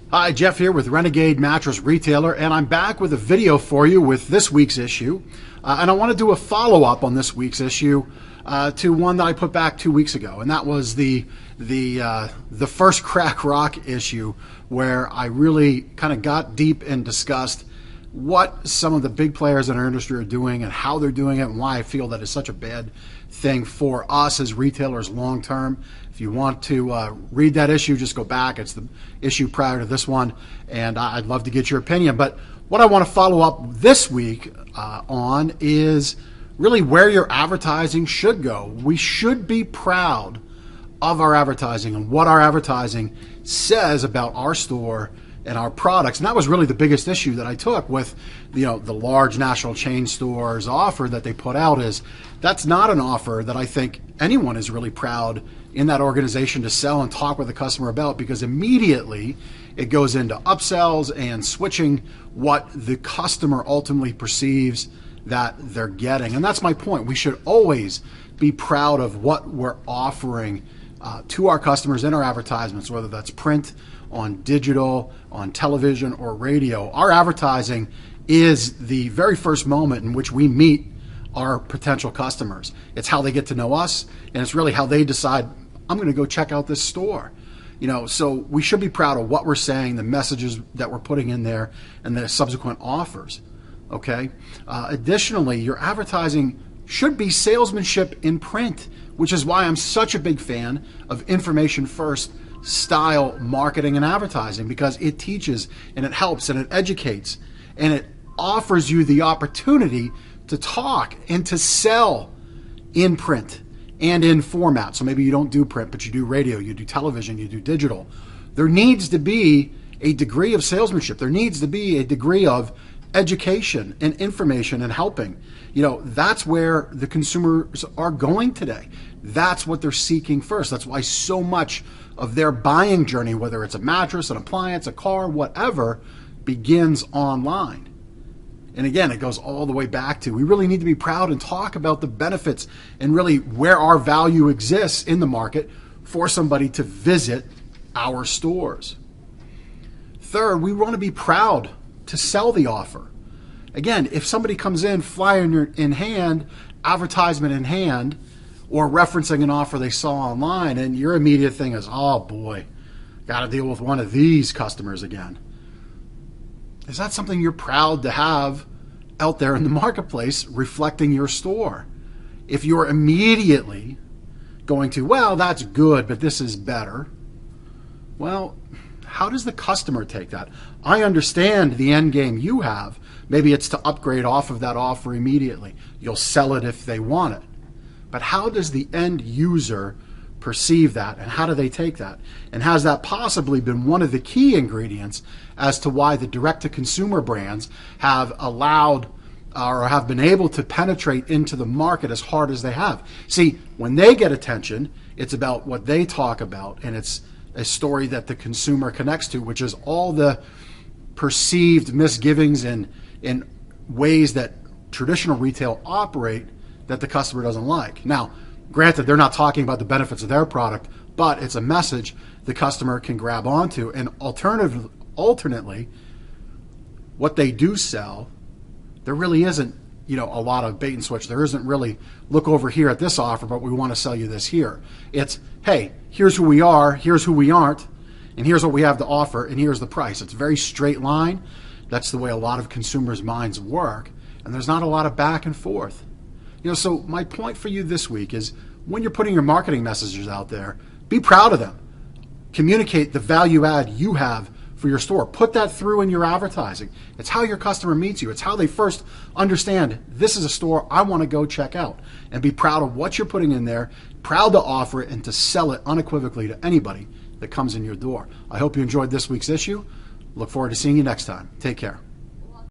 Hi, Jeff here with Renegade Mattress Retailer, and I'm back with a video for you with this week's issue. And I want to do a follow-up on this week's issue to one that I put back 2 weeks ago, and that was the first crack rock issue, where I really kind of got deep and discussed what some of the big players in our industry are doing and how they're doing it, and why I feel that it's such a bad thing for us as retailers long term. If you want to read that issue, just go back. It's the issue prior to this one, and I'd love to get your opinion. But what I want to follow up this week on is really where your advertising should go. We should be proud of our advertising and what our advertising says about our store and our products. And that was really the biggest issue that I took with the large national chain stores offer that they put out. Is that's not an offer that I think anyone is really proud in that organization to sell and talk with the customer about, because immediately it goes into upsells and switching what the customer ultimately perceives that they're getting. And that's my point. We should always be proud of what we're offering to our customers in our advertisements, whether that's print, on digital, on television, or radio. Our advertising is the very first moment in which we meet our potential customers. It's how they get to know us, and it's really how they decide, I'm going to go check out this store. So we should be proud of what we're saying, the messages that we're putting in there, and the subsequent offers. Okay. Additionally, your advertising should be salesmanship in print, which is why I'm such a big fan of information first style marketing and advertising, because it teaches and it helps and it educates and it offers you the opportunity to talk and to sell in print and in format. So maybe you don't do print, but you do radio, you do television, you do digital. There needs to be a degree of salesmanship. There needs to be a degree of education and information and helping. That's where the consumers are going today. That's what they're seeking first. That's why so much of their buying journey, whether it's a mattress, an appliance, a car, whatever, begins online. And again, it goes all the way back to, we really need to be proud and talk about the benefits and really where our value exists in the market for somebody to visit our stores. Third, we want to be proud to sell the offer. Again, if somebody comes in, flyer in hand, advertisement in hand, or referencing an offer they saw online, and your immediate thing is, oh boy, got to deal with one of these customers again. Is that something you're proud to have out there in the marketplace reflecting your store? If you're immediately going to, well, that's good, but this is better, well, how does the customer take that? I understand the end game you have. Maybe it's to upgrade off of that offer immediately. You'll sell it if they want it. But how does the end user perceive that, and how do they take that? And has that possibly been one of the key ingredients as to why the direct-to-consumer brands have allowed or have been able to penetrate into the market as hard as they have? See, when they get attention, it's about what they talk about, and it's a story that the consumer connects to, which is all the perceived misgivings and in ways that traditional retail operate that the customer doesn't like. Now, granted, they're not talking about the benefits of their product, but it's a message the customer can grab onto. And alternately, what they do sell, there really isn't, a lot of bait and switch. There isn't really, look over here at this offer, but we want to sell you this here. It's, hey, here's who we are, here's who we aren't, and here's what we have to offer, and here's the price. It's a very straight line. That's the way a lot of consumers' minds work, and there's not a lot of back and forth. So my point for you this week is, when you're putting your marketing messages out there, be proud of them. Communicate the value add you have for your store. Put that through in your advertising. It's how your customer meets you. It's how they first understand, this is a store I want to go check out. And be proud of what you're putting in there, proud to offer it and to sell it unequivocally to anybody that comes in your door. I hope you enjoyed this week's issue. Look forward to seeing you next time. Take care.